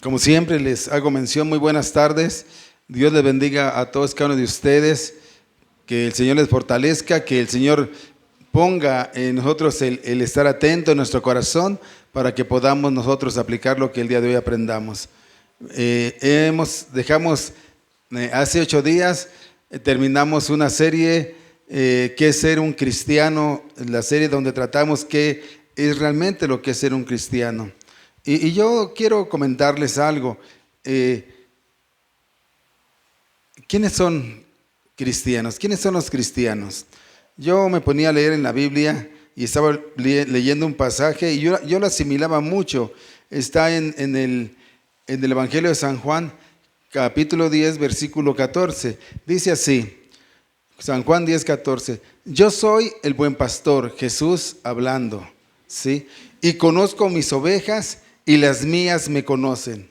Como siempre les hago mención, muy buenas tardes. Dios les bendiga a todos cada uno de ustedes. Que el Señor les fortalezca, que el Señor ponga en nosotros el estar atento en nuestro corazón para que podamos nosotros aplicar lo que el día de hoy aprendamos. Hace 8 días terminamos una serie, ¿qué es ser un cristiano? La serie donde tratamos qué es realmente lo que es ser un cristiano. Y yo quiero comentarles algo. ¿Quiénes son cristianos? ¿Quiénes son los cristianos? Yo me ponía a leer en la Biblia y estaba leyendo un pasaje y yo lo asimilaba mucho. Está en el Evangelio de San Juan, capítulo 10, versículo 14. Dice así, San Juan 10, 14. Yo soy el buen pastor, Jesús hablando, ¿sí? Y conozco mis ovejas y las mías me conocen.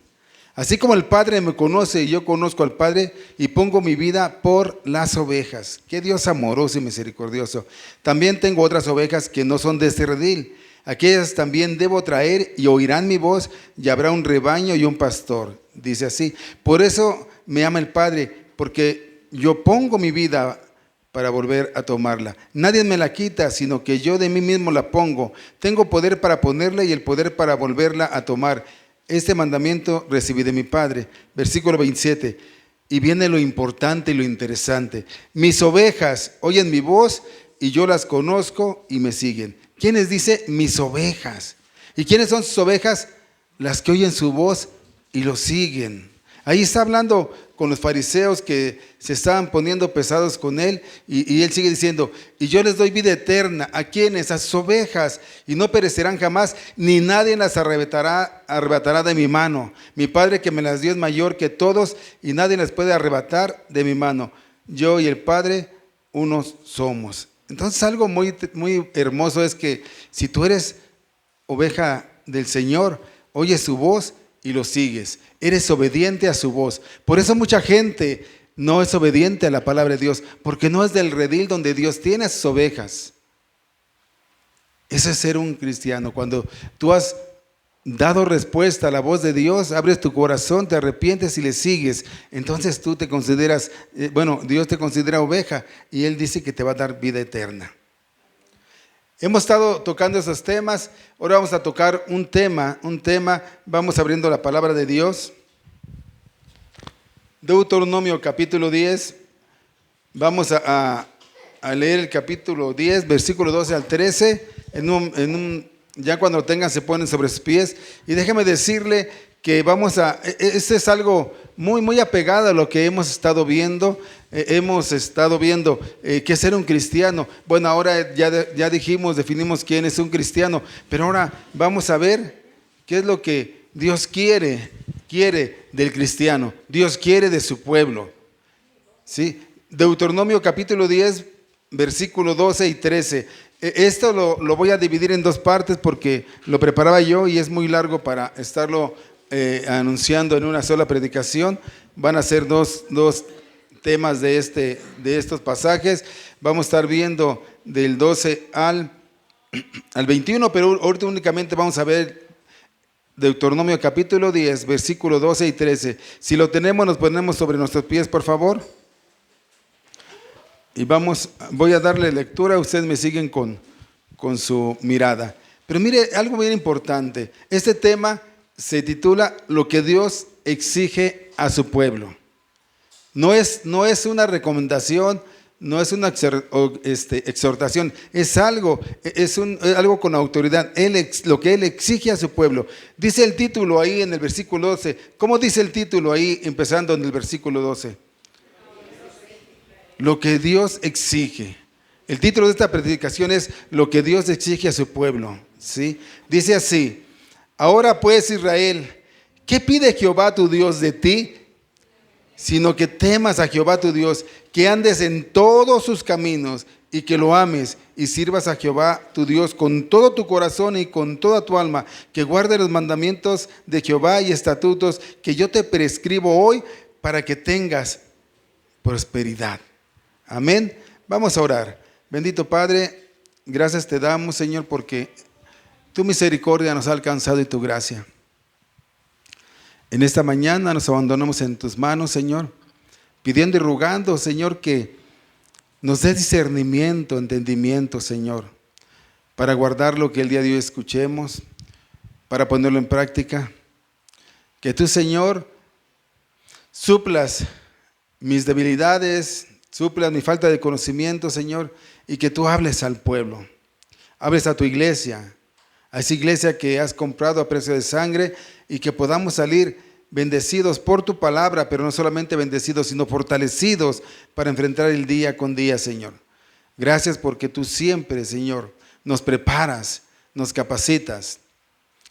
Así como el Padre me conoce y yo conozco al Padre y pongo mi vida por las ovejas. ¡Qué Dios amoroso y misericordioso! También tengo otras ovejas que no son de este redil. Aquellas también debo traer y oirán mi voz y habrá un rebaño y un pastor. Dice así, por eso me ama el Padre, porque yo pongo mi vida para volver a tomarla. Nadie me la quita, sino que yo de mí mismo la pongo. Tengo poder para ponerla y el poder para volverla a tomar. Este mandamiento recibí de mi Padre. Versículo 27. Y viene lo importante y lo interesante. Mis ovejas oyen mi voz y yo las conozco y me siguen. ¿Quiénes dice? Mis ovejas. ¿Y quiénes son sus ovejas? Las que oyen su voz y lo siguen. Ahí está hablando con los fariseos que se estaban poniendo pesados con él y él sigue diciendo, y yo les doy vida eterna. ¿A quiénes? A sus ovejas, y no perecerán jamás, ni nadie las arrebatará de mi mano. Mi Padre que me las dio es mayor que todos y nadie las puede arrebatar de mi mano. Yo y el Padre unos somos. Entonces algo muy, muy hermoso es que si tú eres oveja del Señor, oyes su voz y lo sigues, eres obediente a su voz. Por eso mucha gente no es obediente a la palabra de Dios, porque no es del redil donde Dios tiene a sus ovejas. Eso es ser un cristiano. Cuando tú has dado respuesta a la voz de Dios, abres tu corazón, te arrepientes y le sigues, entonces tú te consideras, Dios te considera oveja y Él dice que te va a dar vida eterna. Hemos estado tocando esos temas, ahora vamos a tocar un tema, vamos abriendo la palabra de Dios. Deuteronomio capítulo 10, vamos a leer el capítulo 10, versículo 12 al 13, ya cuando lo tengan se ponen sobre sus pies. Y déjeme decirle que este es algo muy, muy apegado a lo que hemos estado viendo. Hemos estado viendo qué es ser un cristiano. Bueno, ahora ya definimos quién es un cristiano, pero ahora vamos a ver qué es lo que Dios quiere del cristiano. Dios quiere de su pueblo, ¿sí? Deuteronomio capítulo 10, versículo 12 y 13. Esto lo voy a dividir en 2 partes porque lo preparaba yo y es muy largo para estarlo anunciando en una sola predicación. Van a ser dos temas de estos pasajes. Vamos a estar viendo del 12 al 21, pero ahorita únicamente vamos a ver Deuteronomio capítulo 10, versículo 12 y 13. Si lo tenemos, nos ponemos sobre nuestros pies, por favor. Y voy a darle lectura, ustedes me siguen con su mirada. Pero mire, algo bien importante. Este tema se titula Lo que Dios exige a su pueblo. No es una recomendación, no es una exhortación, es algo con autoridad, lo que Él exige a su pueblo. Dice el título ahí en el versículo 12. ¿Cómo dice el título ahí empezando en el versículo 12? Lo que Dios exige. El título de esta predicación es Lo que Dios exige a su pueblo, ¿sí? Dice así: Ahora pues, Israel, ¿qué pide Jehová tu Dios de ti? Sino que temas a Jehová tu Dios, que andes en todos sus caminos y que lo ames y sirvas a Jehová tu Dios con todo tu corazón y con toda tu alma, que guardes los mandamientos de Jehová y estatutos que yo te prescribo hoy para que tengas prosperidad. Amén. Vamos a orar. Bendito Padre, gracias te damos, Señor, porque tu misericordia nos ha alcanzado y tu gracia. En esta mañana nos abandonamos en tus manos, Señor, pidiendo y rogando, Señor, que nos des discernimiento, entendimiento, Señor, para guardar lo que el día de hoy escuchemos, para ponerlo en práctica. Que tú, Señor, suplas mis debilidades, suplas mi falta de conocimiento, Señor, y que tú hables al pueblo, hables a tu iglesia, a esa iglesia que has comprado a precio de sangre, y que podamos salir bendecidos por tu palabra, pero no solamente bendecidos, sino fortalecidos para enfrentar el día con día, Señor. Gracias porque tú siempre, Señor, nos preparas, nos capacitas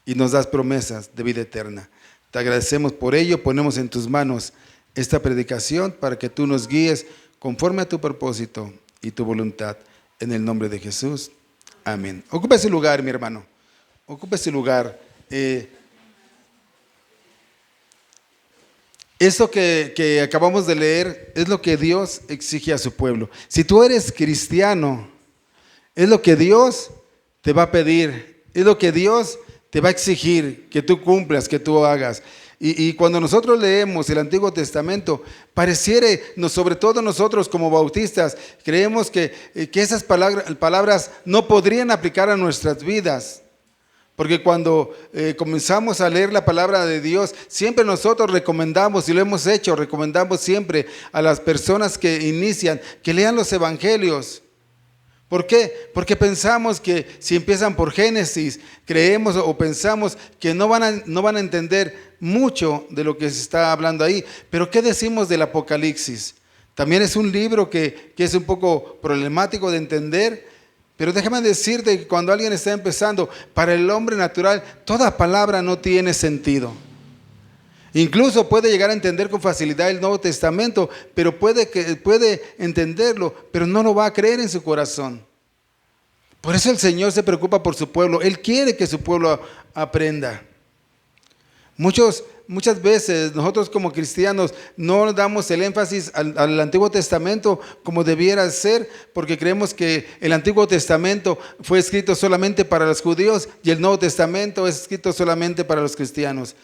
y nos das promesas de vida eterna. Te agradecemos por ello, ponemos en tus manos esta predicación para que tú nos guíes conforme a tu propósito y tu voluntad. En el nombre de Jesús. Amén. Ocupa ese lugar, mi hermano. Ocupa ese lugar. Esto que acabamos de leer es lo que Dios exige a su pueblo. Si tú eres cristiano, es lo que Dios te va a pedir, es lo que Dios te va a exigir que tú cumplas, que tú hagas. Y cuando nosotros leemos el Antiguo Testamento, pareciere, sobre todo nosotros como bautistas, creemos que esas palabras no podrían aplicar a nuestras vidas. Porque cuando comenzamos a leer la palabra de Dios, siempre nosotros recomendamos, y lo hemos hecho, recomendamos siempre a las personas que inician, que lean los evangelios. ¿Por qué? Porque pensamos que si empiezan por Génesis, creemos o pensamos que no van a entender mucho de lo que se está hablando ahí. Pero ¿qué decimos del Apocalipsis? También es un libro que es un poco problemático de entender, pero déjame decirte que cuando alguien está empezando, para el hombre natural, toda palabra no tiene sentido. Incluso puede llegar a entender con facilidad el Nuevo Testamento, pero puede entenderlo, pero no lo va a creer en su corazón. Por eso el Señor se preocupa por su pueblo. Él quiere que su pueblo aprenda. Muchas veces nosotros como cristianos no damos el énfasis al Antiguo Testamento como debiera ser, porque creemos que el Antiguo Testamento fue escrito solamente para los judíos y el Nuevo Testamento es escrito solamente para los cristianos.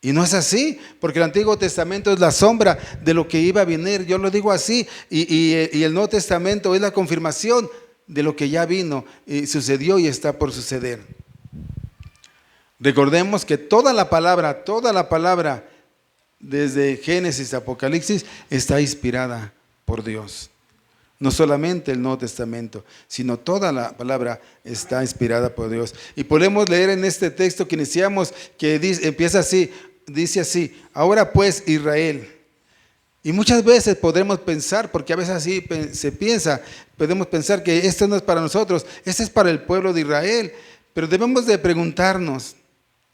Y no es así, porque el Antiguo Testamento es la sombra de lo que iba a venir. Yo lo digo así, y el Nuevo Testamento es la confirmación de lo que ya vino y sucedió y está por suceder. Recordemos que toda la palabra, desde Génesis a Apocalipsis, está inspirada por Dios. No solamente el Nuevo Testamento, sino toda la palabra está inspirada por Dios. Y podemos leer en este texto que iniciamos, que empieza así, dice así: ahora pues Israel. Y muchas veces podremos pensar, porque a veces así se piensa, podemos pensar que esto no es para nosotros, esto es para el pueblo de Israel. Pero debemos de preguntarnos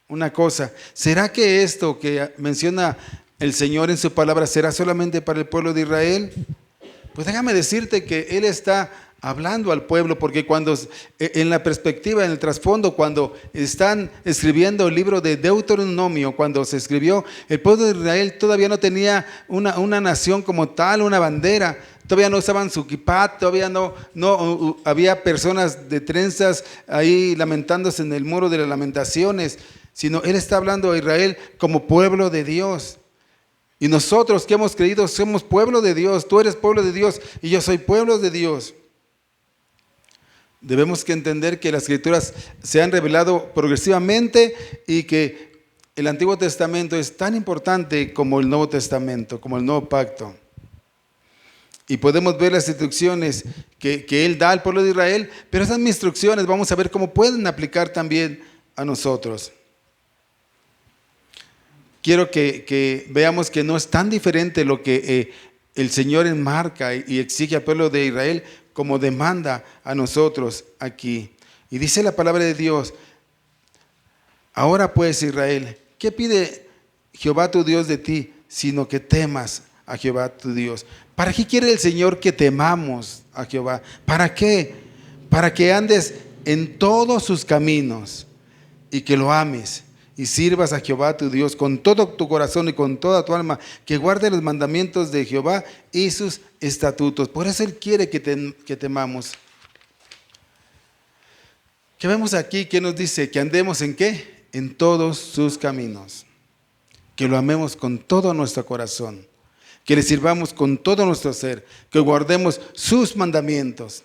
una cosa: ¿será que esto que menciona el Señor en su palabra será solamente para el pueblo de Israel? Pues déjame decirte que Él está hablando al pueblo, porque cuando en la perspectiva, en el trasfondo, cuando están escribiendo el libro de Deuteronomio, cuando se escribió, el pueblo de Israel todavía no tenía una nación como tal, una bandera. Todavía no usaban su kippah, todavía no había personas de trenzas ahí lamentándose en el muro de las lamentaciones, sino Él está hablando a Israel como pueblo de Dios. Y nosotros que hemos creído somos pueblo de Dios. Tú eres pueblo de Dios y yo soy pueblo de Dios. Debemos que entender que las Escrituras se han revelado progresivamente y que el Antiguo Testamento es tan importante como el Nuevo Testamento, como el Nuevo Pacto. Y podemos ver las instrucciones que Él da al pueblo de Israel, pero esas instrucciones vamos a ver cómo pueden aplicar también a nosotros. Quiero que veamos que no es tan diferente lo que el Señor enmarca y exige al pueblo de Israel como demanda a nosotros aquí. Y dice la palabra de Dios: ahora pues Israel, ¿qué pide Jehová tu Dios de ti? Sino que temas a Jehová tu Dios. ¿Para qué quiere el Señor que temamos a Jehová? ¿Para qué? Para que andes en todos sus caminos y que lo ames y sirvas a Jehová tu Dios con todo tu corazón y con toda tu alma, que guarde los mandamientos de Jehová y sus estatutos. Por eso Él quiere que temamos. ¿Qué vemos aquí? ¿Qué nos dice? Que andemos ¿en qué? En todos sus caminos. que lo amemos con todo nuestro corazón, que le sirvamos con todo nuestro ser, que guardemos sus mandamientos.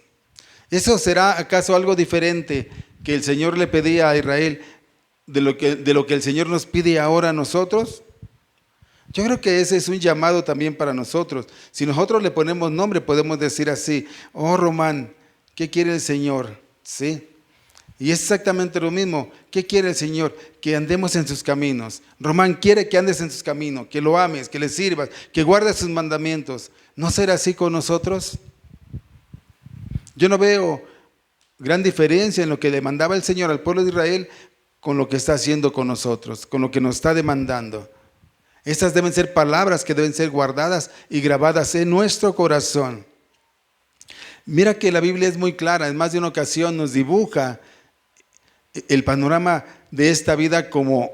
¿Eso será acaso algo diferente que el Señor le pedía a Israel de lo que el Señor nos pide ahora a nosotros? Yo creo que ese es un llamado también para nosotros. Si nosotros le ponemos nombre, podemos decir así: oh Román, ¿qué quiere el Señor? ¿Sí? Y es exactamente lo mismo. ¿Qué quiere el Señor? Que andemos en sus caminos. Román quiere que andes en sus caminos, que lo ames, que le sirvas, que guardes sus mandamientos. ¿No será así con nosotros? Yo no veo gran diferencia en lo que demandaba el Señor al pueblo de Israel con lo que está haciendo con nosotros, con lo que nos está demandando. Estas deben ser palabras que deben ser guardadas y grabadas en nuestro corazón. Mira que la Biblia es muy clara, en más de una ocasión nos dibuja el panorama de esta vida como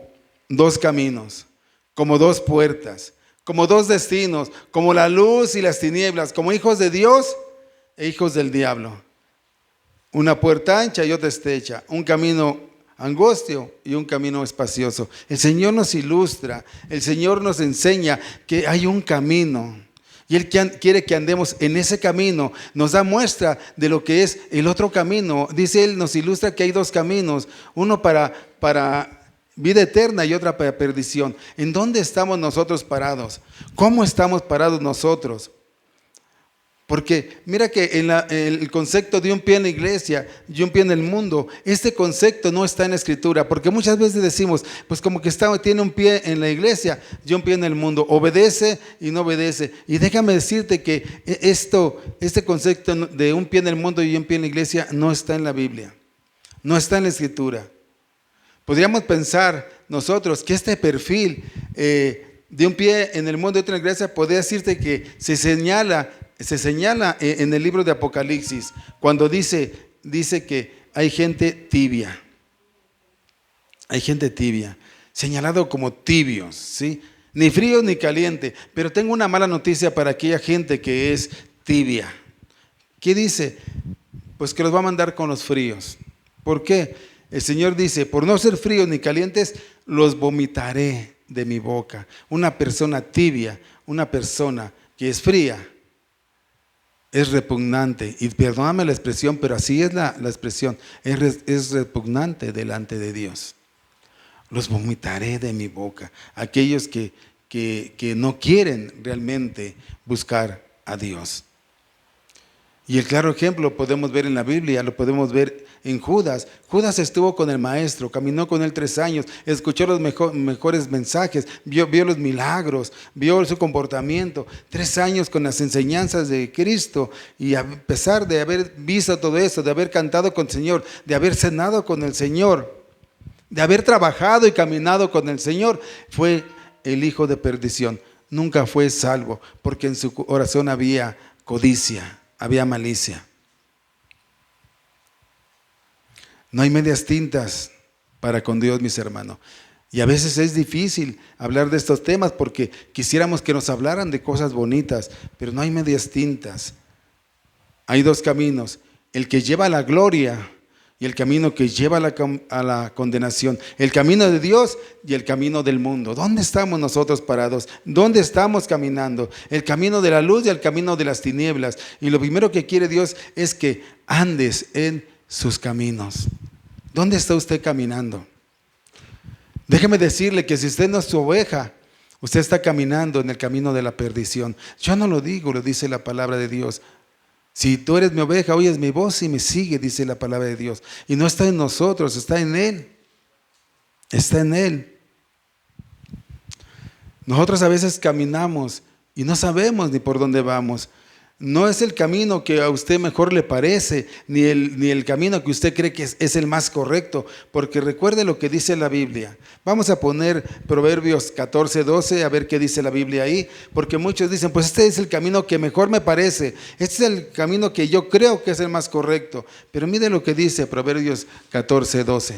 dos caminos, como dos puertas, como dos destinos, como la luz y las tinieblas, como hijos de Dios e hijos del diablo. Una puerta ancha y otra estrecha, un camino angosto y un camino espacioso. El Señor nos ilustra, el Señor nos enseña que hay un camino y Él quiere que andemos en ese camino. Nos da muestra de lo que es el otro camino. Dice Él, nos ilustra que hay dos caminos, uno para vida eterna y otra para perdición. ¿En dónde estamos nosotros parados? ¿Cómo estamos parados nosotros? Porque mira que el concepto de un pie en la iglesia y un pie en el mundo, este concepto no está en la Escritura, porque muchas veces decimos, pues como que tiene un pie en la iglesia y un pie en el mundo, obedece y no obedece. Y déjame decirte que este concepto de un pie en el mundo y un pie en la iglesia no está en la Biblia, no está en la Escritura. Podríamos pensar nosotros que este perfil de un pie en el mundo y otro en la iglesia, podría decirte que se señala en el libro de Apocalipsis, cuando dice que hay gente tibia, señalado como tibios, ¿sí? Ni frío ni caliente. Pero tengo una mala noticia para aquella gente que es tibia. ¿Qué dice? Pues que los va a mandar con los fríos. ¿Por qué? El Señor dice, por no ser fríos ni calientes, los vomitaré de mi boca. Una persona tibia, una persona que es fría, es repugnante, y perdóname la expresión, pero así es la expresión, es repugnante delante de Dios. Los vomitaré de mi boca. Aquellos que no quieren realmente buscar a Dios. Y el claro ejemplo lo podemos ver en la Biblia, lo podemos ver en Judas. Judas estuvo con el maestro, caminó con él 3 años, escuchó los mejores mensajes, vio los milagros, vio su comportamiento. 3 años con las enseñanzas de Cristo, y a pesar de haber visto todo eso, de haber cantado con el Señor, de haber cenado con el Señor, de haber trabajado y caminado con el Señor, fue el hijo de perdición. Nunca fue salvo, porque en su corazón había codicia, había malicia. No hay medias tintas para con Dios, mis hermanos. Y a veces es difícil hablar de estos temas porque quisiéramos que nos hablaran de cosas bonitas, pero no hay medias tintas. Hay dos caminos, el que lleva a la gloria y el camino que lleva a la condenación. El camino de Dios y el camino del mundo. ¿Dónde estamos nosotros parados? ¿Dónde estamos caminando? El camino de la luz y el camino de las tinieblas. Y lo primero que quiere Dios es que andes en sus caminos. ¿Dónde está usted caminando? Déjeme decirle que si usted no es su oveja, usted está caminando en el camino de la perdición. Yo no lo digo, lo dice la palabra de Dios. Si tú eres mi oveja, oyes mi voz y me sigue, dice la palabra de Dios. Y no está en nosotros, está en Él. Está en Él. Nosotros a veces caminamos y no sabemos ni por dónde vamos. No es el camino que a usted mejor le parece, ni el camino que usted cree que es el más correcto, porque recuerde lo que dice la Biblia. Vamos a poner Proverbios 14:12, a ver qué dice la Biblia ahí, porque muchos dicen, pues este es el camino que mejor me parece, este es el camino que yo creo que es el más correcto. Pero mire lo que dice Proverbios 14:12.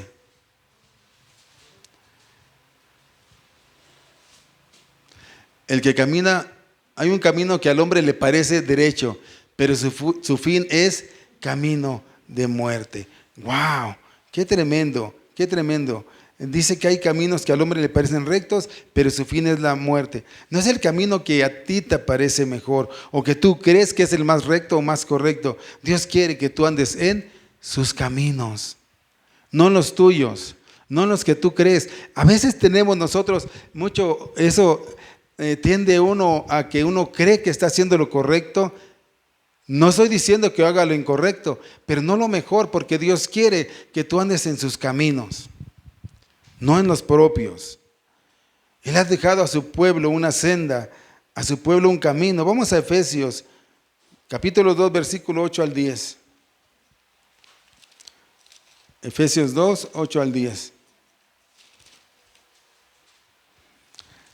El que camina... Hay un camino que al hombre le parece derecho, pero su fin es camino de muerte. ¡Wow! ¡Qué tremendo! ¡Qué tremendo! Dice que hay caminos que al hombre le parecen rectos, pero su fin es la muerte. No es el camino que a ti te parece mejor o que tú crees que es el más recto o más correcto. Dios quiere que tú andes en sus caminos, no en los tuyos, no en los que tú crees. A veces tenemos nosotros mucho eso, tiende uno a que uno cree que está haciendo lo correcto. No estoy diciendo que haga lo incorrecto, pero no lo mejor, porque Dios quiere que tú andes en sus caminos, no en los propios. Él ha dejado a su pueblo una senda, a su pueblo un camino. Vamos a Efesios, capítulo 2, versículo 8 al 10. Efesios 2, 8 al 10.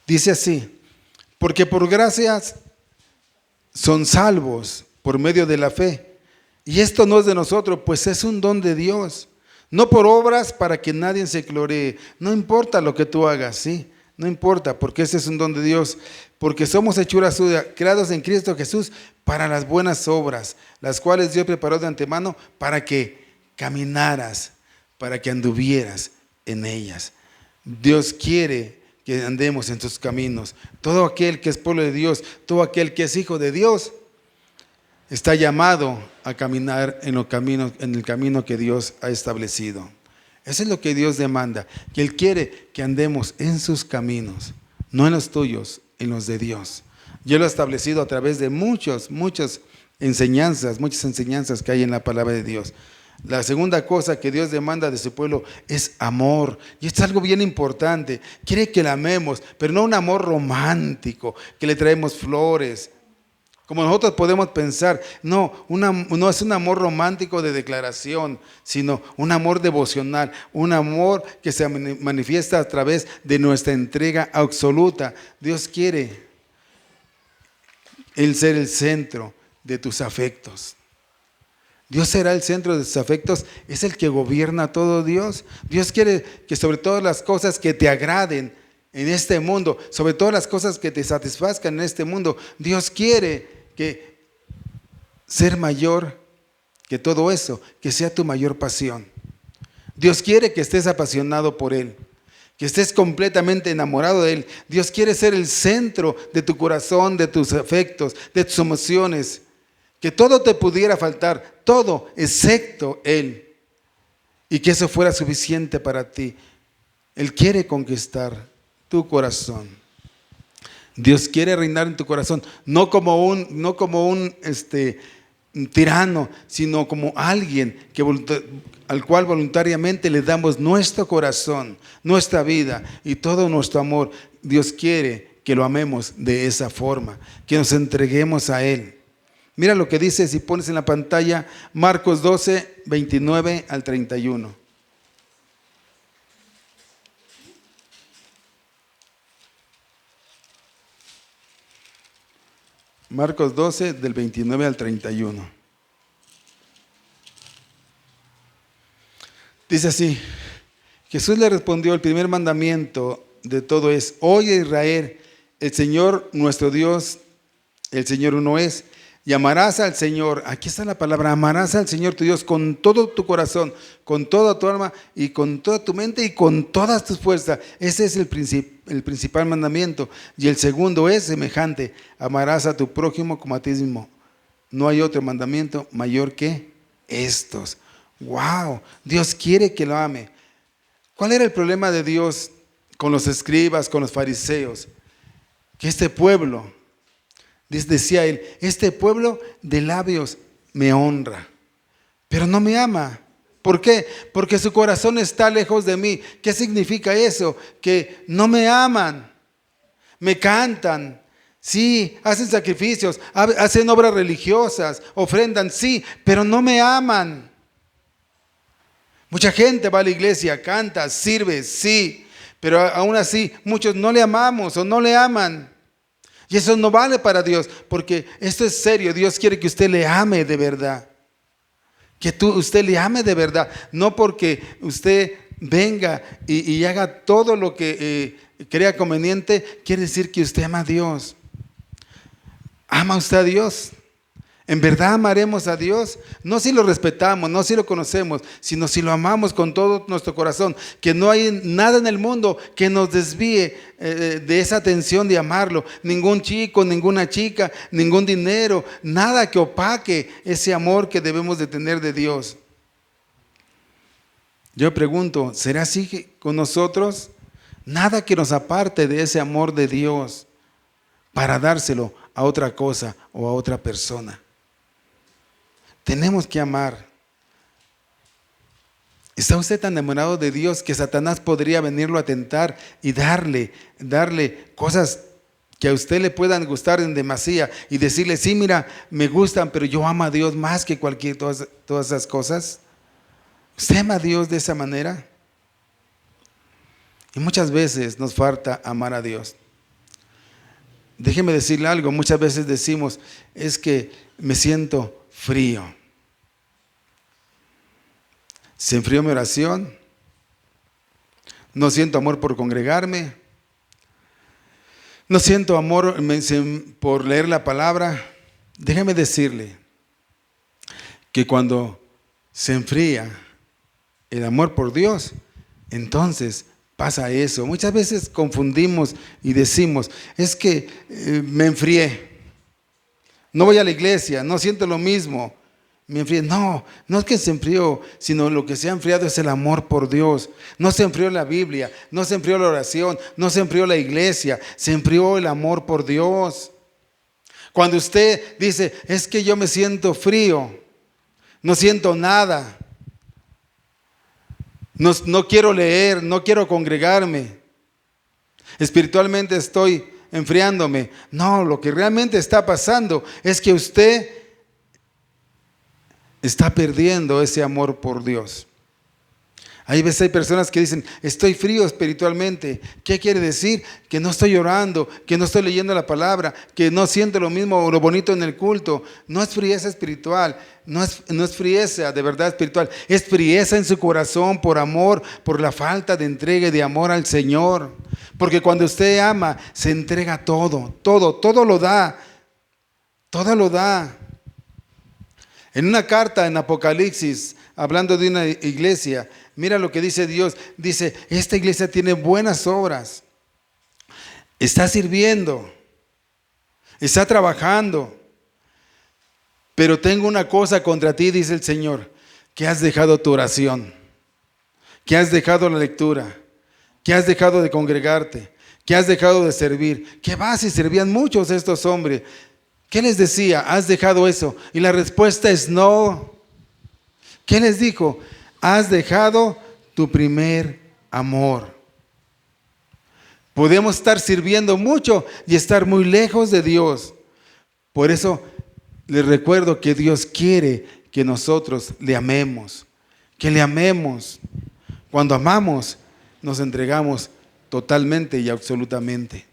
Dice así: porque por gracias son salvos por medio de la fe. Y esto no es de nosotros, pues es un don de Dios. No por obras para que nadie se gloree. No importa lo que tú hagas, ¿sí? No importa, porque ese es un don de Dios. Porque somos hechura suya, creados en Cristo Jesús para las buenas obras, las cuales Dios preparó de antemano para que caminaras, para que anduvieras en ellas. Dios quiere que andemos en sus caminos. Todo aquel que es pueblo de Dios, todo aquel que es hijo de Dios, está llamado a caminar en el camino que Dios ha establecido. Eso es lo que Dios demanda, que Él quiere que andemos en sus caminos, no en los tuyos, en los de Dios. Yo lo he establecido a través de muchas enseñanzas que hay en la palabra de Dios. La segunda cosa que Dios demanda de su pueblo es amor. Y esto es algo bien importante. Quiere que la amemos, pero no un amor romántico, que le traemos flores. Como nosotros podemos pensar, no es un amor romántico de declaración, sino un amor devocional, un amor que se manifiesta a través de nuestra entrega absoluta. Dios quiere Él ser el centro de tus afectos. Dios será el centro de tus afectos, es el que gobierna todo Dios. Dios quiere que sobre todas las cosas que te agraden en este mundo, sobre todas las cosas que te satisfazcan en este mundo, Dios quiere que ser mayor que todo eso, que sea tu mayor pasión. Dios quiere que estés apasionado por Él, que estés completamente enamorado de Él. Dios quiere ser el centro de tu corazón, de tus afectos, de tus emociones. Que todo te pudiera faltar, todo excepto Él. Y que eso fuera suficiente para ti. Él quiere conquistar tu corazón. Dios quiere reinar en tu corazón, no como un tirano, sino como alguien al cual voluntariamente le damos nuestro corazón, nuestra vida y todo nuestro amor. Dios quiere que lo amemos de esa forma, que nos entreguemos a Él. Mira lo que dice, si pones en la pantalla, Marcos 12, 29 al 31. Marcos 12, del 29 al 31. Dice así: Jesús le respondió: el primer mandamiento de todo es: oye Israel, el Señor nuestro Dios, el Señor uno es. Y amarás al Señor, aquí está la palabra, amarás al Señor tu Dios con todo tu corazón, con toda tu alma y con toda tu mente y con todas tus fuerzas. Ese es el principal mandamiento. Y el segundo es semejante: amarás a tu prójimo como a ti mismo. No hay otro mandamiento mayor que estos. ¡Wow! Dios quiere que lo ame. ¿Cuál era el problema de Dios con los escribas, con los fariseos? Que este pueblo, decía él, este pueblo de labios me honra, pero no me ama. ¿Por qué? Porque su corazón está lejos de mí. ¿Qué significa eso? Que no me aman, me cantan, sí, hacen sacrificios, hacen obras religiosas, ofrendan, sí, pero no me aman. Mucha gente va a la iglesia, canta, sirve, sí, pero aún así muchos no le amamos o no le aman. Y eso no vale para Dios, porque esto es serio. Dios quiere que usted le ame de verdad. Que usted le ame de verdad. No porque usted venga y haga todo lo que crea conveniente, quiere decir que usted ama a Dios. ¿Ama usted a Dios? ¿En verdad amaremos a Dios? No si lo respetamos, no si lo conocemos, sino si lo amamos con todo nuestro corazón. Que no hay nada en el mundo que nos desvíe de esa atención de amarlo. Ningún chico, ninguna chica, ningún dinero, nada que opaque ese amor que debemos de tener de Dios. Yo pregunto, ¿será así con nosotros? Nada que nos aparte de ese amor de Dios para dárselo a otra cosa o a otra persona. Tenemos que amar. ¿Está usted tan enamorado de Dios que Satanás podría venirlo a tentar y darle cosas que a usted le puedan gustar en demasía y decirle, sí, mira, me gustan, pero yo amo a Dios más que todas esas cosas? ¿Usted ama a Dios de esa manera? Y muchas veces nos falta amar a Dios. Déjeme decirle algo, muchas veces decimos, es que me siento frío. Se enfrió mi oración. No siento amor por congregarme. No siento amor por leer la palabra. Déjeme decirle que cuando se enfría el amor por Dios, entonces pasa eso. Muchas veces confundimos y decimos, es que me enfrié. No voy a la iglesia, no siento lo mismo. Me enfrié. No es que se enfrió, sino lo que se ha enfriado es el amor por Dios. No se enfrió la Biblia, no se enfrió la oración, no se enfrió la iglesia, se enfrió el amor por Dios. Cuando usted dice, es que yo me siento frío, no siento nada, no quiero leer, no quiero congregarme, espiritualmente estoy enfriándome. No, lo que realmente está pasando es que usted está perdiendo ese amor por Dios. Hay veces hay personas que dicen, estoy frío espiritualmente. ¿Qué quiere decir? Que no estoy orando, que no estoy leyendo la palabra, que no siento lo mismo o lo bonito en el culto. No es frieza espiritual, no es frieza de verdad espiritual, es frieza en su corazón por amor, por la falta de entrega y de amor al Señor. Porque cuando usted ama, se entrega todo lo da, todo lo da. En una carta en Apocalipsis, hablando de una iglesia, mira lo que dice Dios. Dice, esta iglesia tiene buenas obras, está sirviendo, está trabajando, pero tengo una cosa contra ti, dice el Señor, que has dejado tu oración, que has dejado la lectura, que has dejado de congregarte, que has dejado de servir. ¿Qué vas? Y servían muchos estos hombres. ¿Qué les decía? ¿Has dejado eso? Y la respuesta es no. ¿Qué les dijo? Has dejado tu primer amor. Podemos estar sirviendo mucho y estar muy lejos de Dios. Por eso les recuerdo que Dios quiere que nosotros le amemos. Que le amemos. Cuando amamos, nos entregamos totalmente y absolutamente.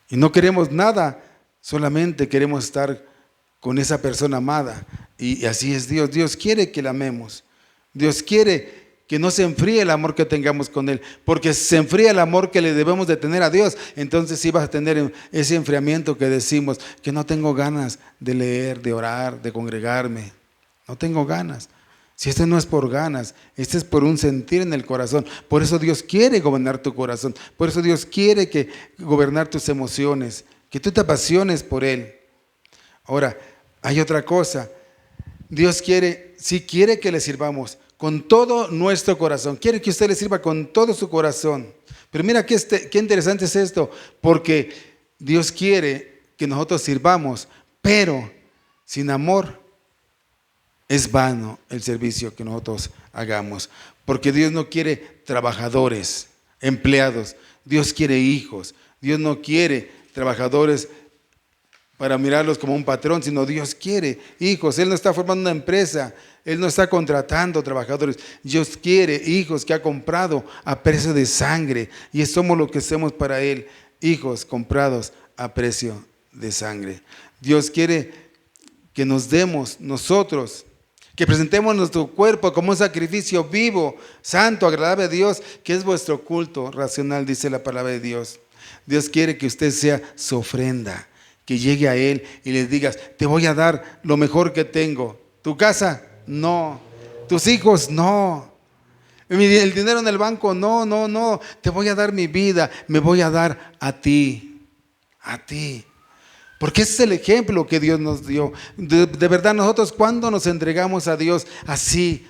Y no queremos nada. Solamente queremos estar con esa persona amada. Y así es Dios. Dios quiere que la amemos. Dios quiere que no se enfríe el amor que tengamos con Él. Porque si se enfría el amor que le debemos de tener a Dios, entonces sí vas a tener ese enfriamiento que decimos, que no tengo ganas de leer, de orar, de congregarme. No tengo ganas. Si esto no es por ganas, esto es por un sentir en el corazón. Por eso Dios quiere gobernar tu corazón. Por eso Dios quiere gobernar tus emociones. Que tú te apasiones por Él. Ahora, hay otra cosa. Dios sí quiere que le sirvamos con todo nuestro corazón. Quiere que usted le sirva con todo su corazón. Pero mira qué interesante es esto. Porque Dios quiere que nosotros sirvamos, pero sin amor es vano el servicio que nosotros hagamos. Porque Dios no quiere trabajadores, empleados. Dios quiere hijos. Dios no quiere trabajadores para mirarlos como un patrón, sino Dios quiere hijos. Él no está formando una empresa, Él no está contratando trabajadores. Dios quiere hijos que ha comprado a precio de sangre, y somos lo que hacemos para Él, hijos comprados a precio de sangre. Dios quiere que nos demos nosotros, que presentemos nuestro cuerpo como un sacrificio vivo, santo, agradable a Dios, que es vuestro culto racional, dice la palabra de Dios. Dios quiere que usted sea su ofrenda, que llegue a Él y le digas, te voy a dar lo mejor que tengo. ¿Tu casa? No. ¿Tus hijos? No. ¿El dinero en el banco? No, no, no. Te voy a dar mi vida, me voy a dar a ti. A ti. Porque ese es el ejemplo que Dios nos dio. De verdad, nosotros cuando nos entregamos a Dios así,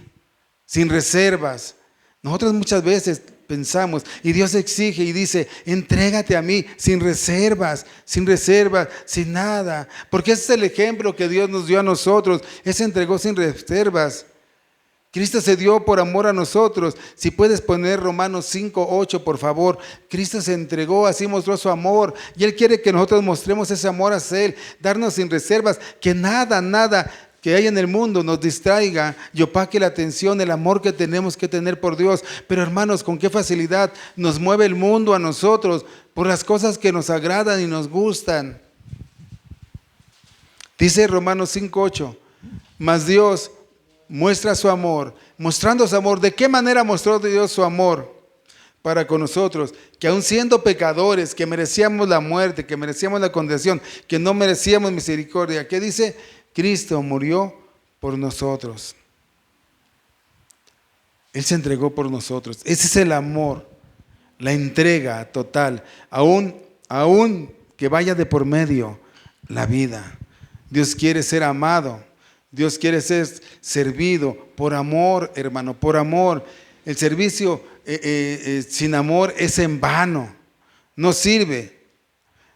sin reservas, nosotros muchas veces pensamos y Dios exige y dice, entrégate a mí sin reservas, sin nada. Porque ese es el ejemplo que Dios nos dio a nosotros. Él se entregó sin reservas. Cristo se dio por amor a nosotros. Si puedes poner Romanos 5:8, por favor. Cristo se entregó, así mostró su amor. Y Él quiere que nosotros mostremos ese amor hacia Él, darnos sin reservas, que nada que hay en el mundo nos distraiga y opaque la atención, el amor que tenemos que tener por Dios. Pero hermanos, con qué facilidad nos mueve el mundo a nosotros por las cosas que nos agradan y nos gustan. Dice Romanos 5:8, mas Dios muestra su amor, mostrando su amor. ¿De qué manera mostró Dios su amor para con nosotros? Que aun siendo pecadores, que merecíamos la muerte, que merecíamos la condenación, que no merecíamos misericordia. ¿Qué dice? Cristo murió por nosotros. Él se entregó por nosotros. Ese es el amor, la entrega total, aún que vaya de por medio la vida. Dios quiere ser amado. Dios quiere ser servido por amor, hermano, por amor. El servicio sin amor es en vano, no sirve.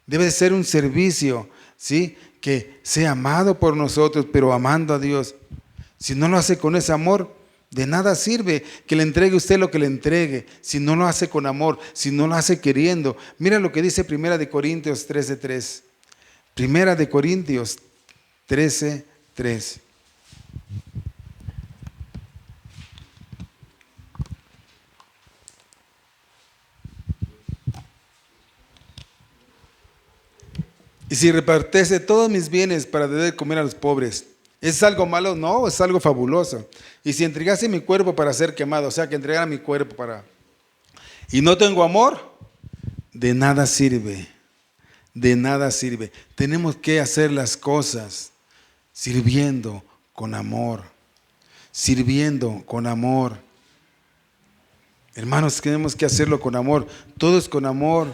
Debe de ser un servicio, ¿sí?, que sea amado por nosotros, pero amando a Dios. Si no lo hace con ese amor, de nada sirve que le entregue usted lo que le entregue. Si no lo hace con amor, si no lo hace queriendo. Mira lo que dice 1 Corintios 13:3. 1 Corintios 13:3. Y si repartiese todos mis bienes para dar de comer a los pobres, ¿es algo malo? No, es algo fabuloso. Y si entregase mi cuerpo para ser quemado, o sea, que entregara mi cuerpo y no tengo amor, de nada sirve. De nada sirve. Tenemos que hacer las cosas sirviendo con amor. Sirviendo con amor. Hermanos, tenemos que hacerlo con amor. Todo es con amor.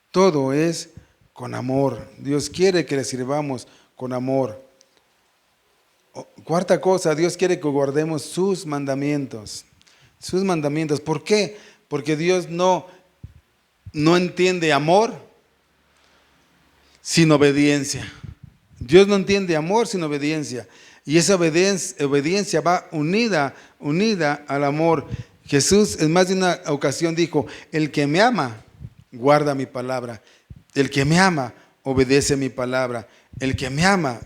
Todo es con amor. Dios quiere que le sirvamos con amor. Cuarta cosa, Dios quiere que guardemos sus mandamientos. Sus mandamientos. ¿Por qué? Porque Dios no entiende amor sin obediencia. Dios no entiende amor sin obediencia. Y esa obediencia va unida al amor. Jesús en más de una ocasión dijo, el que me ama, guarda mi palabra. El que me ama, obedece mi palabra. El que me ama,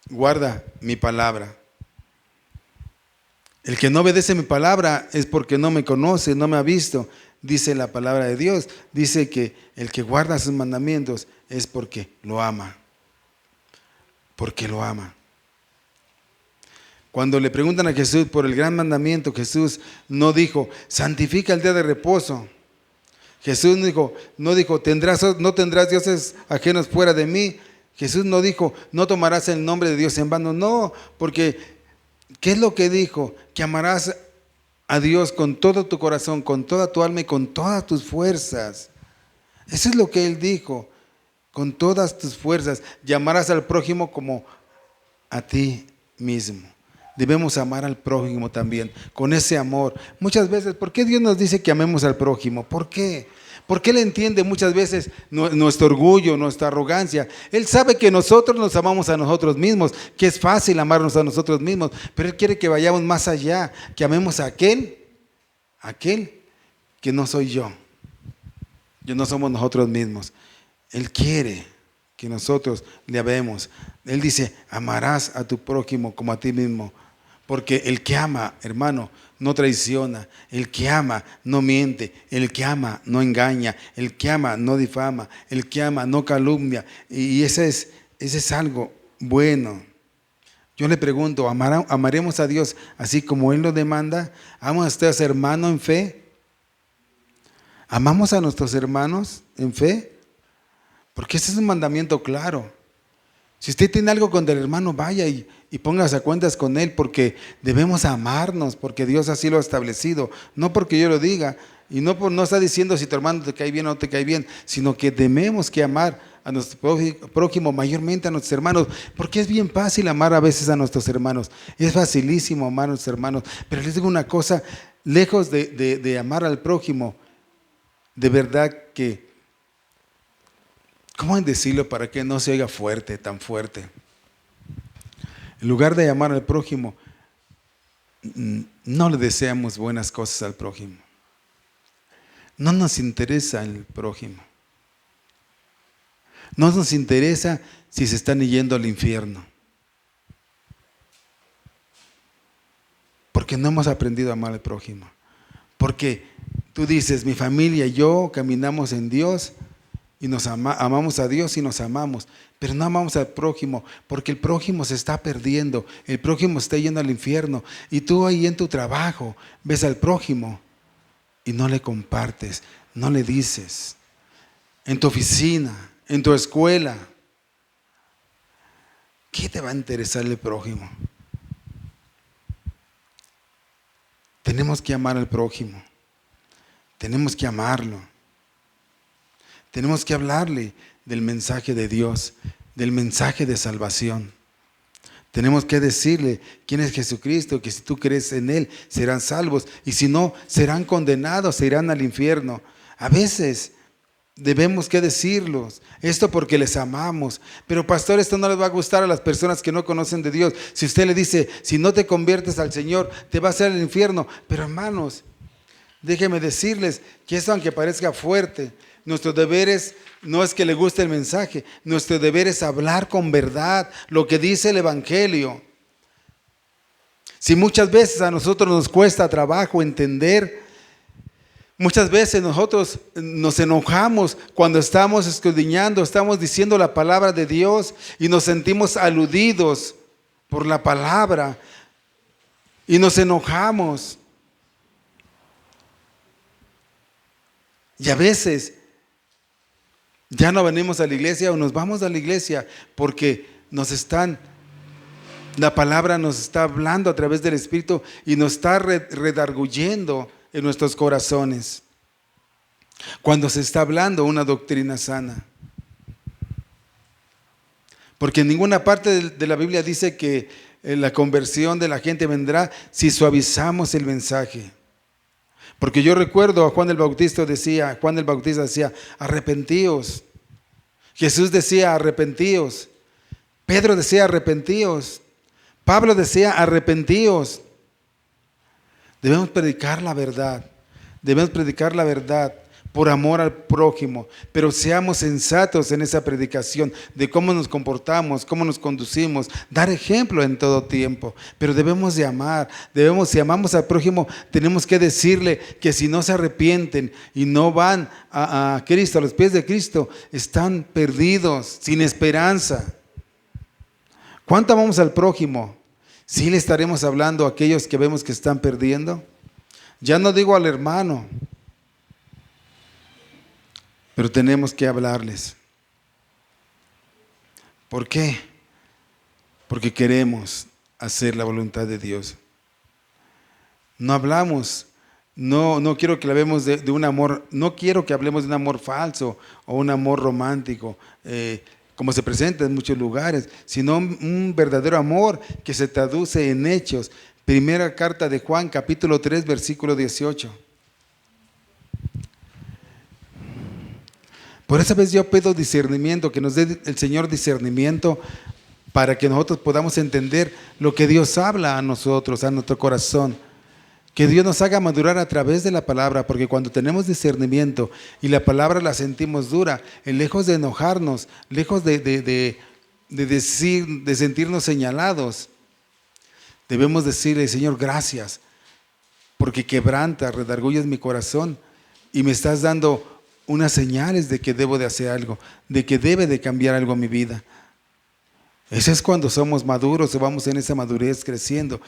guarda mi palabra. El que no obedece mi palabra es porque no me conoce, no me ha visto. Dice la palabra de Dios. Dice que el que guarda sus mandamientos es porque lo ama. Porque lo ama. Cuando le preguntan a Jesús por el gran mandamiento, Jesús no dijo, santifica el día de reposo. Jesús no dijo, no tendrás dioses ajenos fuera de mí. Jesús no dijo, no tomarás el nombre de Dios en vano. No, porque ¿qué es lo que dijo? Que amarás a Dios con todo tu corazón, con toda tu alma y con todas tus fuerzas. Eso es lo que Él dijo, con todas tus fuerzas. Llamarás al prójimo como a ti mismo. Debemos amar al prójimo también, con ese amor. Muchas veces, ¿por qué Dios nos dice que amemos al prójimo? ¿Por qué? Porque Él entiende muchas veces nuestro orgullo, nuestra arrogancia. Él sabe que nosotros nos amamos a nosotros mismos, que es fácil amarnos a nosotros mismos, pero Él quiere que vayamos más allá, que amemos a aquel que no soy yo. Que no somos nosotros mismos. Él quiere que nosotros le amemos. Él dice, amarás a tu prójimo como a ti mismo. Porque el que ama, hermano, no traiciona. El que ama no miente. El que ama no engaña. El que ama no difama. El que ama no calumnia. Y ese es algo bueno. Yo le pregunto, ¿amaremos a Dios así como Él lo demanda? ¿Amamos a ustedes, hermano, en fe? ¿Amamos a nuestros hermanos en fe? Porque ese es un mandamiento claro. Si usted tiene algo con el hermano, vaya y póngase a cuentas con él, porque debemos amarnos, porque Dios así lo ha establecido. No porque yo lo diga, y no está diciendo si tu hermano te cae bien o no te cae bien, sino que tenemos que amar a nuestro prójimo, mayormente a nuestros hermanos, porque es bien fácil amar a veces a nuestros hermanos. Es facilísimo amar a nuestros hermanos, pero les digo una cosa, lejos de amar al prójimo, de verdad que, ¿cómo decirlo para que no se oiga fuerte, tan fuerte? En lugar de amar al prójimo, no le deseamos buenas cosas al prójimo. No nos interesa el prójimo. No nos interesa si se están yendo al infierno. Porque no hemos aprendido a amar al prójimo. Porque tú dices, mi familia y yo caminamos en Dios y nos amamos a Dios y nos amamos, pero no amamos al prójimo, porque el prójimo se está perdiendo, el prójimo está yendo al infierno, y tú ahí en tu trabajo ves al prójimo y no le compartes, no le dices, en tu oficina, en tu escuela, ¿qué te va a interesar el prójimo? Tenemos que amar al prójimo, tenemos que amarlo. Tenemos que hablarle del mensaje de Dios, del mensaje de salvación. Tenemos que decirle quién es Jesucristo, que si tú crees en Él serán salvos, y si no, serán condenados, se irán al infierno. A veces debemos que decirlos, esto porque les amamos. Pero pastor, esto no les va a gustar a las personas que no conocen de Dios. Si usted le dice, si no te conviertes al Señor, te vas a ir al infierno. Pero hermanos, déjenme decirles que esto, aunque parezca fuerte, nuestro deber no es que le guste el mensaje, nuestro deber es hablar con verdad lo que dice el Evangelio. Si muchas veces a nosotros nos cuesta trabajo entender, muchas veces nosotros nos enojamos cuando estamos escudriñando, estamos diciendo la palabra de Dios y nos sentimos aludidos por la palabra y nos enojamos. Y a veces ya no venimos a la iglesia o nos vamos a la iglesia porque la palabra nos está hablando a través del Espíritu y nos está redarguyendo en nuestros corazones. Cuando se está hablando una doctrina sana. Porque en ninguna parte de la Biblia dice que la conversión de la gente vendrá si suavizamos el mensaje. Porque yo recuerdo a Juan el Bautista decía, arrepentíos. Jesús decía, arrepentíos. Pedro decía, arrepentíos. Pablo decía, arrepentíos. Debemos predicar la verdad. Debemos predicar la verdad por amor al prójimo. Pero seamos sensatos en esa predicación de cómo nos comportamos, cómo nos conducimos. Dar ejemplo en todo tiempo. Pero debemos de amar. Si amamos al prójimo, tenemos que decirle que si no se arrepienten y no van a Cristo, a los pies de Cristo, están perdidos, sin esperanza. ¿Cuánto amamos al prójimo? ¿Sí le estaremos hablando a aquellos que vemos que están perdiendo? Ya no digo al hermano, pero tenemos que hablarles. ¿Por qué? Porque queremos hacer la voluntad de Dios. No hablamos, no quiero que hablemos de un amor, no quiero que hablemos de un amor falso o un amor romántico, como se presenta en muchos lugares, sino un verdadero amor que se traduce en hechos. Primera carta de Juan, capítulo 3, versículo 18. Por esa vez yo pido discernimiento, que nos dé el Señor discernimiento para que nosotros podamos entender lo que Dios habla a nosotros, a nuestro corazón. Que Dios nos haga madurar a través de la palabra, porque cuando tenemos discernimiento y la palabra la sentimos dura, lejos de enojarnos, lejos de sentirnos señalados, debemos decirle, Señor, gracias, porque quebrantas, redargulles mi corazón y me estás dando unas señales de que debo de hacer algo, de que debe de cambiar algo en mi vida. Eso es cuando somos maduros o vamos en esa madurez creciendo.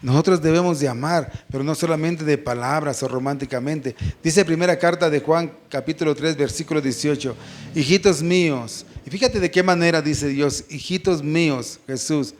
Nosotros debemos de amar, pero no solamente de palabras o románticamente. Dice primera carta de Juan, capítulo 3, versículo 18, hijitos míos, y fíjate de qué manera dice Dios, hijitos míos, Jesús,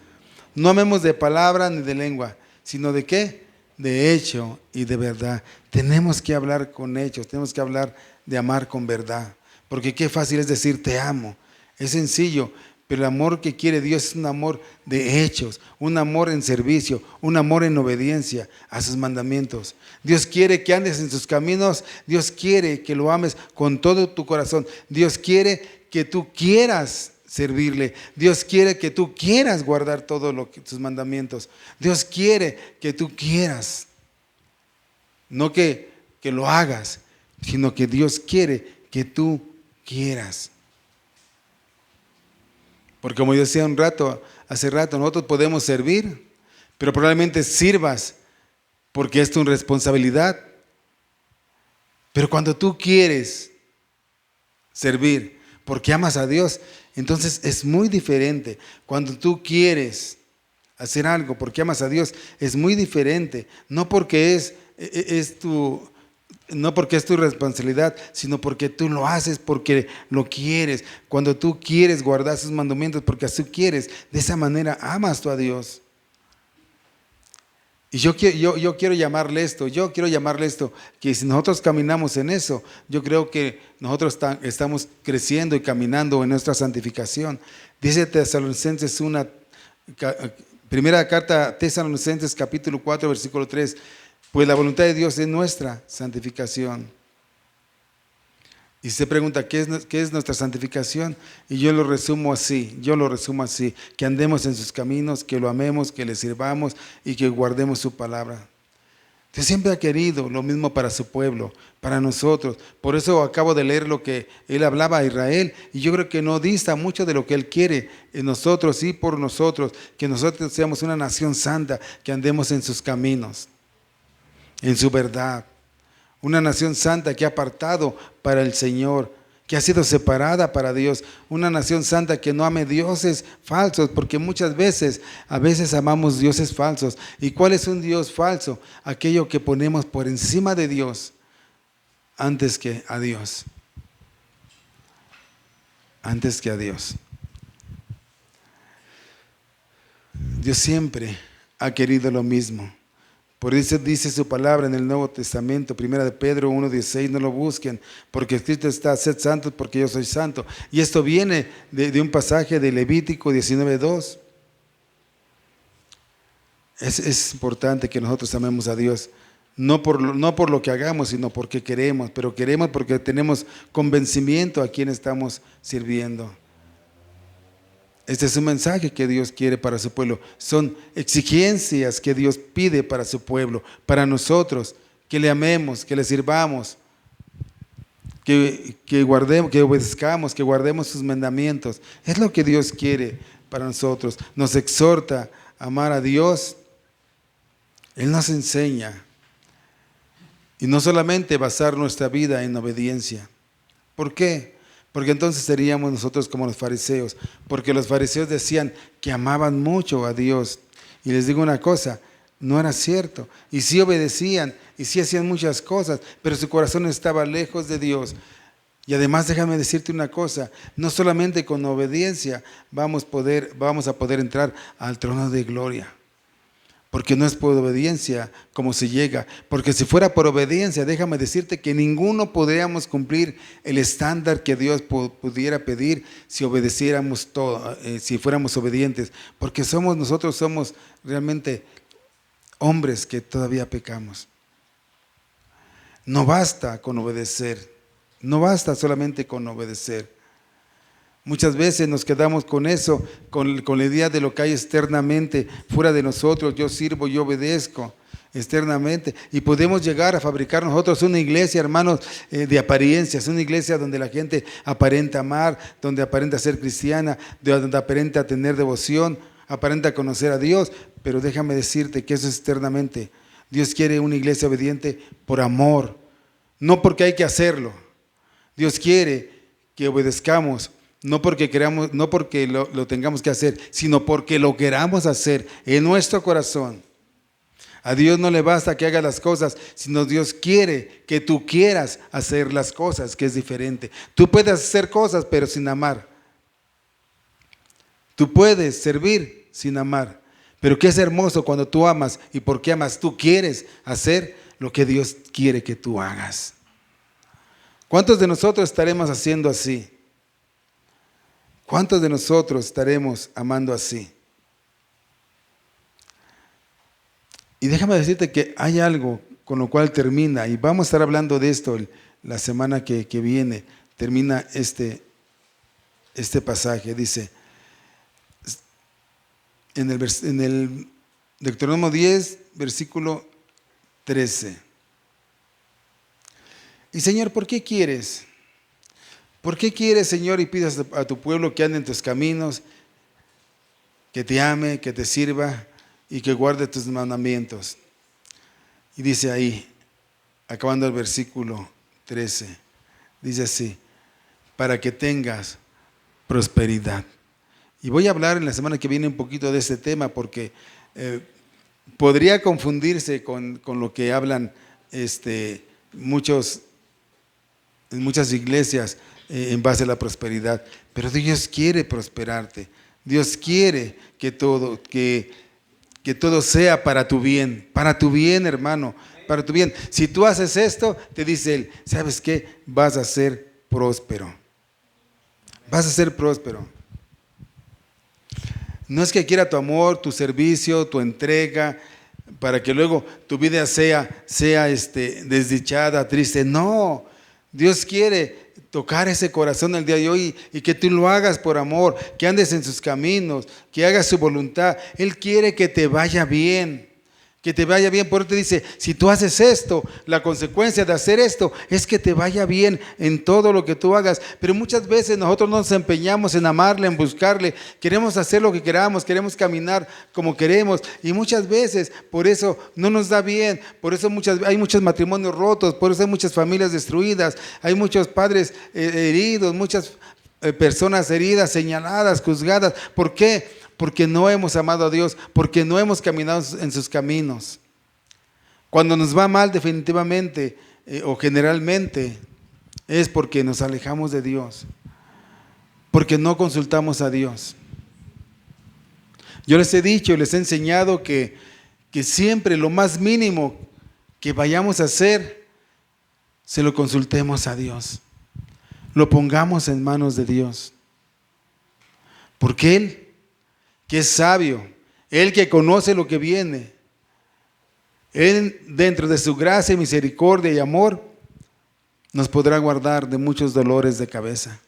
no amemos de palabra ni de lengua, sino de qué, de hecho y de verdad. Tenemos que hablar con hechos, tenemos que hablar de amar con verdad, porque qué fácil es decir te amo, es sencillo. Pero el amor que quiere Dios es un amor de hechos, un amor en servicio, un amor en obediencia a sus mandamientos. Dios quiere que andes en sus caminos, Dios quiere que lo ames con todo tu corazón. Dios quiere que tú quieras servirle. Dios quiere que tú quieras guardar todos sus mandamientos. Dios quiere que tú quieras, no que lo hagas, sino que Dios quiere que tú quieras. Porque como yo decía hace rato, nosotros podemos servir, pero probablemente sirvas porque es tu responsabilidad. Pero cuando tú quieres servir porque amas a Dios, entonces es muy diferente. Cuando tú quieres hacer algo porque amas a Dios, es muy diferente. No porque es tu responsabilidad, sino porque tú lo haces porque lo quieres. Cuando tú quieres guardar sus mandamientos porque así quieres, de esa manera amas tú a Dios. Y yo quiero llamarle esto, que si nosotros caminamos en eso, yo creo que nosotros estamos creciendo y caminando en nuestra santificación. Dice Tesalonicenses primera carta a Tesalonicenses capítulo 4, versículo 3, pues la voluntad de Dios es nuestra santificación. Y se pregunta, ¿qué es nuestra santificación? Y yo lo resumo así, que andemos en sus caminos, que lo amemos, que le sirvamos y que guardemos su palabra. Dios siempre ha querido lo mismo para su pueblo, para nosotros. Por eso acabo de leer lo que Él hablaba a Israel, y yo creo que no dista mucho de lo que Él quiere en nosotros y por nosotros, que nosotros seamos una nación santa, que andemos en sus caminos, en su verdad. Una nación santa que ha apartado para el Señor, que ha sido separada para Dios. Una nación santa que no ame dioses falsos, porque a veces amamos dioses falsos. ¿Y cuál es un Dios falso? Aquello que ponemos por encima de Dios antes que a Dios. Antes que a Dios. Dios siempre ha querido lo mismo. Por eso dice su palabra en el Nuevo Testamento, 1 de Pedro 1:16, no lo busquen, porque escrito está, sed santos porque yo soy santo. Y esto viene de un pasaje de Levítico 19:2. Es importante que nosotros amemos a Dios, no por lo que hagamos, sino porque queremos, pero queremos porque tenemos convencimiento a quien estamos sirviendo. Este es un mensaje que Dios quiere para su pueblo. Son exigencias que Dios pide para su pueblo, para nosotros, que le amemos, que le sirvamos, que guardemos, que obedezcamos, que guardemos sus mandamientos. Es lo que Dios quiere para nosotros. Nos exhorta a amar a Dios. Él nos enseña. Y no solamente basar nuestra vida en obediencia. ¿Por qué? Porque entonces seríamos nosotros como los fariseos, porque los fariseos decían que amaban mucho a Dios. Y les digo una cosa, no era cierto. Y sí obedecían, y sí hacían muchas cosas, pero su corazón estaba lejos de Dios. Y además déjame decirte una cosa, no solamente con obediencia vamos a poder entrar al trono de gloria. Porque no es por obediencia como se llega. Porque si fuera por obediencia, déjame decirte que ninguno podríamos cumplir el estándar que Dios pudiera pedir si obedeciéramos todo, si fuéramos obedientes. Porque nosotros somos realmente hombres que todavía pecamos. No basta con obedecer. No basta solamente con obedecer. Muchas veces nos quedamos con eso, con la idea de lo que hay externamente, fuera de nosotros. Yo sirvo, yo obedezco externamente. Y podemos llegar a fabricar nosotros una iglesia, hermanos, de apariencias, una iglesia donde la gente aparenta amar, donde aparenta ser cristiana, donde aparenta tener devoción, aparenta conocer a Dios. Pero déjame decirte que eso es externamente. Dios quiere una iglesia obediente por amor, no porque hay que hacerlo. Dios quiere que obedezcamos. No porque queramos, no porque lo tengamos que hacer, sino porque lo queramos hacer en nuestro corazón. A Dios no le basta que hagas las cosas, sino Dios quiere que tú quieras hacer las cosas, que es diferente. Tú puedes hacer cosas, pero sin amar. Tú puedes servir sin amar. Pero qué es hermoso cuando tú amas. ¿Y por qué amas? Tú quieres hacer lo que Dios quiere que tú hagas. ¿Cuántos de nosotros estaremos haciendo así? ¿Cuántos de nosotros estaremos amando así? Y déjame decirte que hay algo con lo cual termina, y vamos a estar hablando de esto la semana que viene. Termina este pasaje. Dice, en el Deuteronomio 10, versículo 13. Y Señor, ¿por qué quieres? ¿Por qué quieres, Señor, y pidas a tu pueblo que ande en tus caminos, que te ame, que te sirva y que guarde tus mandamientos? Y dice ahí, acabando el versículo 13, dice así, para que tengas prosperidad. Y voy a hablar en la semana que viene un poquito de este tema porque podría confundirse con lo que hablan en muchas iglesias en base a la prosperidad. Pero Dios quiere prosperarte. Dios quiere que todo sea para tu bien, hermano, para tu bien. Si tú haces esto, te dice Él, ¿sabes qué? Vas a ser próspero. Vas a ser próspero. No es que quiera tu amor, tu servicio, tu entrega, para que luego tu vida sea desdichada, triste. No, Dios quiere tocar ese corazón el día de hoy y que tú lo hagas por amor, que andes en sus caminos, que hagas su voluntad. Él quiere que te vaya bien. Que te vaya bien, por eso te dice, si tú haces esto, la consecuencia de hacer esto es que te vaya bien en todo lo que tú hagas. Pero muchas veces nosotros nos empeñamos en amarle, en buscarle, queremos hacer lo que queramos, queremos caminar como queremos y muchas veces por eso no nos da bien, por eso hay muchos matrimonios rotos, por eso hay muchas familias destruidas, hay muchos padres heridos, muchas personas heridas, señaladas, juzgadas. ¿Por qué? Porque no hemos amado a Dios, porque no hemos caminado en sus caminos. Cuando nos va mal definitivamente o generalmente es porque nos alejamos de Dios, porque no consultamos a Dios. Yo les he dicho, les he enseñado que siempre lo más mínimo que vayamos a hacer, se lo consultemos a Dios, lo pongamos en manos de Dios, porque Él, que es sabio, Él que conoce lo que viene, Él dentro de su gracia, misericordia y amor, nos podrá guardar de muchos dolores de cabeza.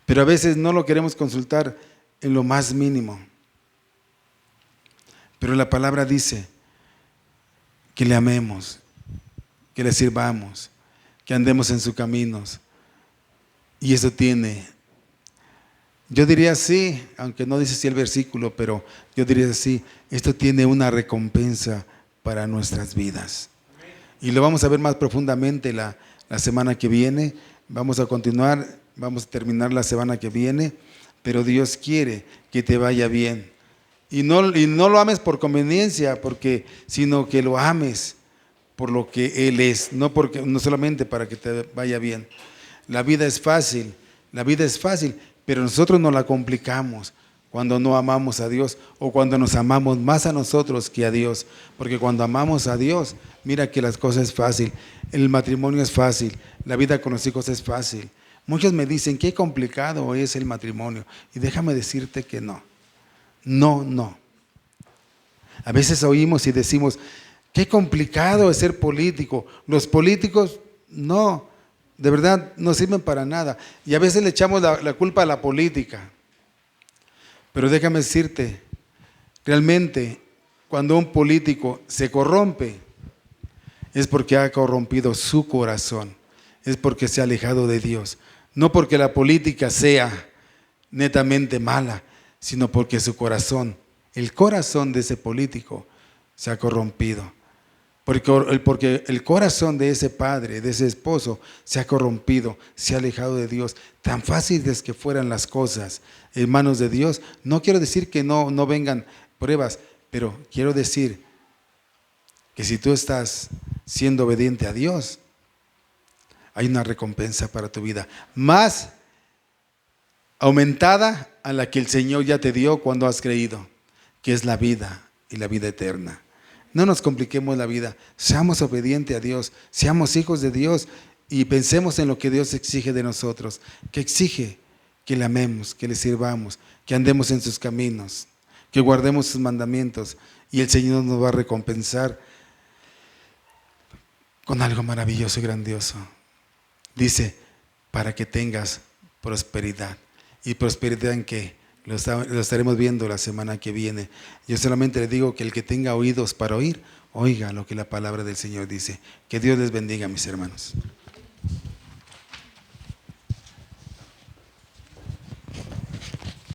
Pero a veces no lo queremos consultar en lo más mínimo. Pero la palabra dice que le amemos, que le sirvamos, que andemos en sus caminos. Y eso tiene... Yo diría así, aunque no dice así el versículo, pero yo diría así, esto tiene una recompensa para nuestras vidas. Y lo vamos a ver más profundamente la semana que viene. Vamos a continuar, vamos a terminar la semana que viene, pero Dios quiere que te vaya bien. Y no lo ames por conveniencia, sino que lo ames por lo que Él es, no solamente para que te vaya bien. La vida es fácil, pero nosotros nos la complicamos cuando no amamos a Dios o cuando nos amamos más a nosotros que a Dios. Porque cuando amamos a Dios, mira que las cosas es fácil, el matrimonio es fácil, la vida con los hijos es fácil. Muchos me dicen, qué complicado es el matrimonio. Y déjame decirte que no. No. A veces oímos y decimos, qué complicado es ser político. Los políticos, no. De verdad, no sirven para nada. Y a veces le echamos la culpa a la política. Pero déjame decirte, realmente, cuando un político se corrompe, es porque ha corrompido su corazón. Es porque se ha alejado de Dios. No porque la política sea netamente mala, sino porque su corazón, el corazón de ese político, se ha corrompido. Porque el corazón de ese padre, de ese esposo, se ha corrompido, se ha alejado de Dios. Tan fáciles que fueran las cosas en manos de Dios, no quiero decir que no vengan pruebas, pero quiero decir que si tú estás siendo obediente a Dios, hay una recompensa para tu vida, más aumentada a la que el Señor ya te dio cuando has creído, que es la vida y la vida eterna. No nos compliquemos la vida, seamos obedientes a Dios, seamos hijos de Dios y pensemos en lo que Dios exige de nosotros, que exige que le amemos, que le sirvamos, que andemos en sus caminos, que guardemos sus mandamientos, y el Señor nos va a recompensar con algo maravilloso y grandioso. Dice, para que tengas prosperidad. ¿Y prosperidad en qué? Lo estaremos viendo la semana que viene. Yo solamente le digo que el que tenga oídos para oír, oiga lo que la palabra del Señor dice. Que Dios les bendiga, mis hermanos.